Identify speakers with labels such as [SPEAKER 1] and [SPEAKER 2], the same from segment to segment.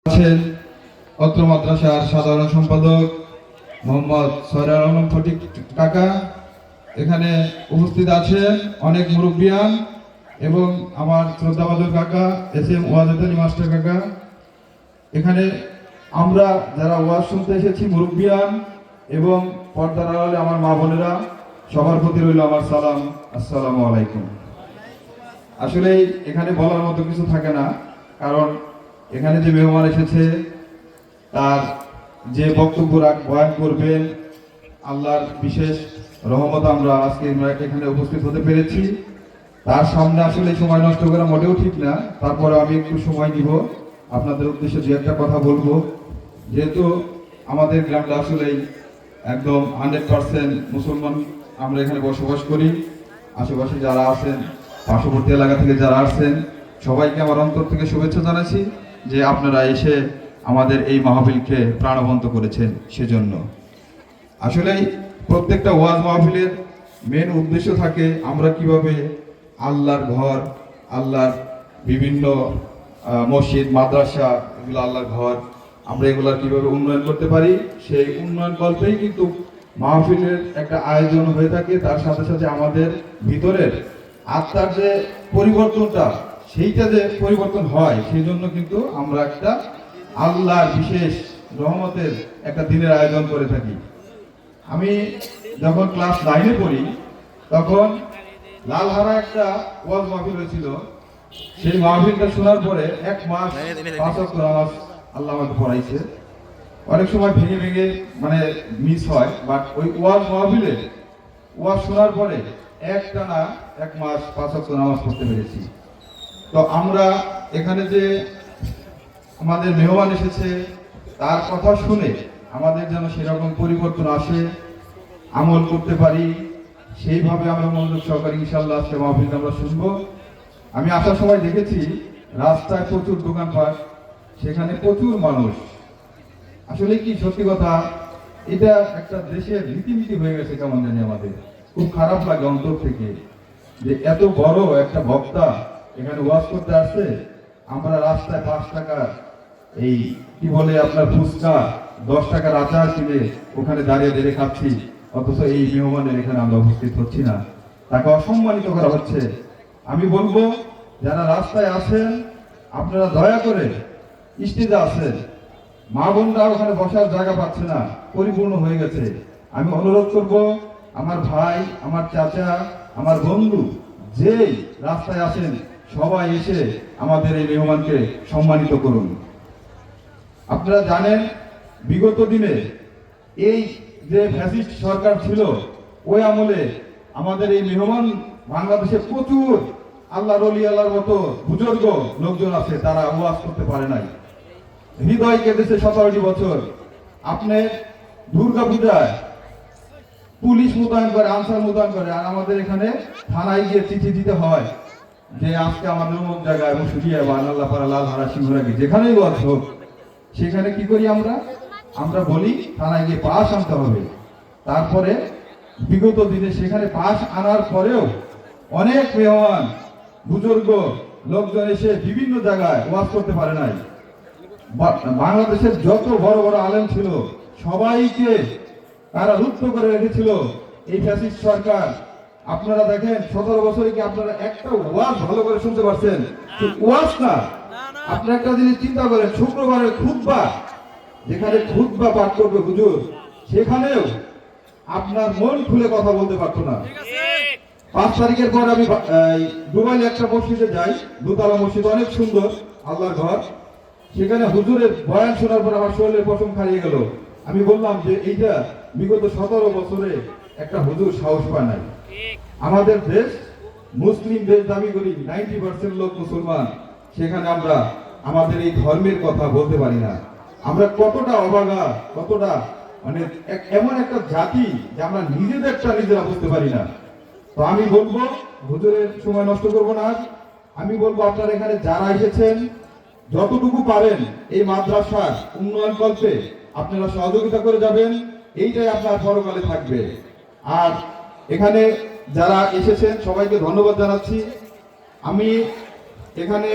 [SPEAKER 1] আছেন অত্র মাদ্রাসার সাধারণ সম্পাদক মোহাম্মদ সয়রার আলম ফটিক কাকা। এখানে উপস্থিত আছেন অনেক মুরব্বিয়ান এবং আমার শ্রদ্ধাভাজন কাকা এস.এম. ওয়াজেদ আলী মাস্টার কাকা। এখানে আমরা যারা ওয়াজ শুনতে এসেছি মুরব্বিয়ান এবং পর্দার আড়ালে আমার মা বোনেরা, সবার প্রতি রইল আমার সালাম, আসসালামু আলাইকুম। আসলে এখানে বলার মতো কিছু থাকে না, কারণ এখানে যে মেহমান এসেছে তার যে বক্তব্য বয়ান করবেন, আল্লাহর বিশেষ রহমত আমরা আজকে এখানে উপস্থিত হতে পেরেছি। তার সামনে আসলে সময় নষ্ট করা মোটেও ঠিক না, তারপরে আমি একটু সময় দিব, আপনাদের উদ্দেশ্যে দু একটা কথা বলবো। যেহেতু আমাদের গ্রামটা আসলেই একদম 100% মুসলমান, আমরা এখানে বসবাস করি। আশেপাশে যারা আছেন, পার্শ্ববর্তী এলাকা থেকে যারা আসছেন, সবাইকে আমার অন্তর থেকে শুভেচ্ছা জানাচ্ছি যে আপনারা এসে আমাদের এই মাহফিলকে প্রাণবন্ত করেছেন। সেজন্য আসলেই প্রত্যেকটা ওয়াজ মাহফিলের মেন উদ্দেশ্য থাকে আমরা কিভাবে আল্লাহর ঘর, আল্লাহর বিভিন্ন মসজিদ, মাদ্রাসা, এগুলো আল্লাহর ঘর, আমরা এগুলার কিভাবে উন্নয়ন করতে পারি, সেই উন্নয়ন কল্পেই কিন্তু মাহফিলের একটা আয়োজন হয়ে থাকে। তার সাথে সাথে আমাদের ভিতরের আত্মার যে পরিবর্তনটা, সেইটা যে পরিবর্তন হয়, সেই জন্য কিন্তু আমরা একটা আল্লাহর বিশেষ রহমতের একটা দিনের আয়োজন করে থাকি। আমি যখন ক্লাস 9-এ পড়ি তখন লালহারা একটা ওয়াজ মাহফিল হয়েছিল। সেই মাহফিলটা শোনার পরে 1 মাস 5 ওয়াক্ত নামাজ আল্লাহ আমাকে পড়াইছে। অনেক সময় ভেঙে ভেঙে মানে মিস হয়, বাট ওই ওয়াজ মাহফিলে ওয়াজ শোনার পরে একটানা 1 মাস 5 ওয়াক্ত নামাজ পড়তে পেরেছি। তো আমরা এখানে যে আমাদের মেহমান এসেছে তার কথা শুনে আমাদের যেন সেরকম পরিবর্তন আসে, আমল করতে পারি, সেইভাবে আমরা মনোযোগ সহকারে ইনশাআল্লাহ আজকে মাহফিল আমরা শুনবো। আমি আসার সময় দেখেছি রাস্তায় প্রচুর দোকানপাট, সেখানে প্রচুর মানুষ। আসলে কি সত্যি কথা, এটা একটা দেশের রীতিনীতি হয়ে গেছে কেমন জানি। আমাদের খুব খারাপ লাগে অন্তর থেকে যে এত বড় একটা বক্তা এখানে ওয়াজ করতে আসছে, আমরা রাস্তায় 5 টাকা এই কি বলে আপনার ফুচকা, 10 টাকার আচার কিনে ওখানে দাঁড়িয়ে দাঁড়িয়ে খাচ্ছি, অথচ এই মেহমানের এখানে আমরা উপস্থিত হচ্ছি না, তাকে অসম্মানিত করা হচ্ছে। আমি বলবো যারা রাস্তায় আছেন আপনারা দয়া করে স্টেজে আছেন, মা বোনরা ওখানে বসার জায়গা পাচ্ছে না, পরিপূর্ণ হয়ে গেছে। আমি অনুরোধ করব আমার ভাই, আমার চাচা, আমার বন্ধু যেই রাস্তায় আছেন সবাই এসে আমাদের এই মেহমানকে সম্মানিত করুন। আপনারা জানেন বিগত দিনে এই যে ফ্যাসিস্ট সরকার ছিল, ওই আমলে আমাদের এই মেহমান বাংলাদেশে প্রচুর আল্লাহর ওলি, আল্লাহর মতো বুজুর্গ লোকজন আছে, তারা ওয়াজ করতে পারে নাই, হৃদয় কেঁদেছে 17টি বছর। আপনি দুর্গা পূজায় পুলিশ মোতায়েন করে, আনসার মোতায়েন করে, আর আমাদের এখানে থানায় গিয়ে চিঠি দিতে হয় যে আজকে আমাদের অমুক জায়গায় মুসুরিয়া বা আল্লাহপাড়া, লালহারা, সিংহরাগি, যেখানেই ওয়াজ হোক, সেখানে কি করি আমরা বলি থানায় গিয়ে পাস আনতে হবে। তারপরে বিগত দিনে সেখানে পাস আনার পরেও অনেক মেহমান বুজুর্গ লোকজন এসে বিভিন্ন জায়গায় ওয়াজ করতে পারে নাই। বাংলাদেশের যত বড় বড় আলেম ছিল সবাইকে তারা রুদ্ধ করে রেখেছিল এই ফ্যাসিস্ট সরকার। আপনারা দেখেন 17 বছরে কি আপনারা একটা ওয়াজ ভালো করে শুনতে পারছেন? ওয়াজ না, আপনি একটা জিনিস চিন্তা করেন, শুক্রবারের খুতবা, যেখানে খুতবা পাঠ করবে হুজুর, সেখানেও আপনার মন খুলে কথা বলতে পারতো না। 5 তারিখের পর আমি দুবাইলে একটা মসজিদে যাই, দোতলা মসজিদ, অনেক সুন্দর আল্লাহর ঘর। সেখানে হুজুরের বয়ান শোনার পর আমার শরীরের পশম খারিয়ে গেল। আমি বললাম যে এইটা বিগত 17 বছরে একটা হুজুর সাহস পায় নাই। আমাদের দেশ মুসলিম দেশ দাবি করি, 90% লোক মুসলমান, সেখানে আমরা আমাদের এই ধর্মের কথা বলতে পারি না। আমরা কতটা অবাগা, কতটা মানে এমন একটা জাতি যে আমরা নিজেরা বুঝতে পারি না। তো আমি বলবো হুজুরের সময় নষ্ট করবো না, আমি বলবো আপনারা এখানে যারা এসেছেন যতটুকু পারেন এই মাদ্রাসার উন্নয়ন কল্পে আপনারা সহযোগিতা করে যাবেন, এইটাই আপনার পরকালে থাকবে। আর এখানে যারা এসেছেন সবাইকে ধন্যবাদ জানাচ্ছি। আমি এখানে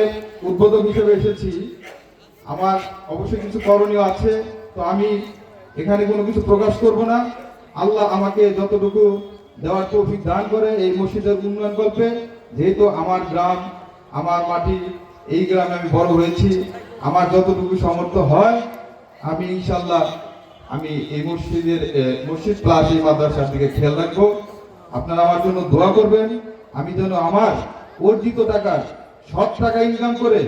[SPEAKER 1] উদ্বোধক হিসেবে এসেছি, আমার অবশ্যই কিছু করণীয় আছে, তো আমি এখানে কোনো কিছু প্রকাশ করব না। আল্লাহ আমাকে যতটুকু দেওয়ার তৌফিক দান করে এই মসজিদের উন্নয়ন কল্পে, যেহেতু আমার গ্রাম, আমার মাটি, এই গ্রামে আমি বড় হয়েছি, আমার যতটুকু সামর্থ্য হয় আমি ইনশাল্লাহ আমি এই মসজিদ প্লাস এই মাদ্রাসার দিকে খেয়াল রাখবো। আপনারা আমার জন্য দোয়া করবেন, আমি যেন আমার অর্জিত টাকার সব টাকা ইনকাম করে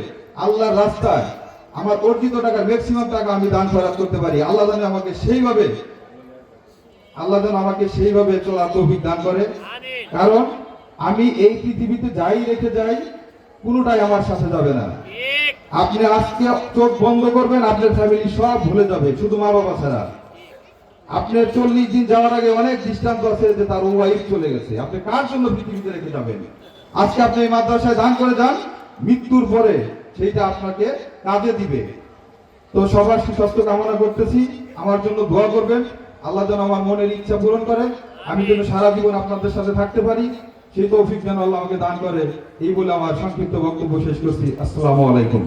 [SPEAKER 1] আল্লাহর রাস্তায় আমার অর্জিত টাকার ম্যাক্সিমাম টাকা আমি দান খয়রাত করতে পারি। আল্লাহ যেন আমাকে সেইভাবে চলার তৌফিক দান করে। কারণ আমি এই পৃথিবীতে যাই রেখে যাই, কোনোটাই আমার সাথে যাবে না। আপনি আজকে চোখ বন্ধ করবেন, আপনার ফ্যামিলি সব ভুলে যাবে, শুধু মা বাবা ছাড়া। আপনার 40 দিন যাওয়ার আগে অনেক দৃষ্টান্ত আছে যে তার ওয়াইফ চলে গেছে, আপনি কার জন্য পৃথিবীতে রেখে যাবেন? আজকে আপনি এই মাদ্রাসায় দান করে যান, মৃত্যুর পরে সেইটা আপনাকে কাজে দিবে। তো সবার সুস্বাস্থ্য কামনা করতেছি, আমার জন্য দোয়া করবেন, আল্লাহ যেন আমার মনের ইচ্ছা পূরণ করে, আমি যেন সারা জীবন আপনাদের সাথে থাকতে পারি, সেই তৌফিক যেন আল্লাহ আমাকে দান করে। এই বলে আমার সংক্ষিপ্ত বক্তব্য শেষ করছি। আসসালামু আলাইকুম।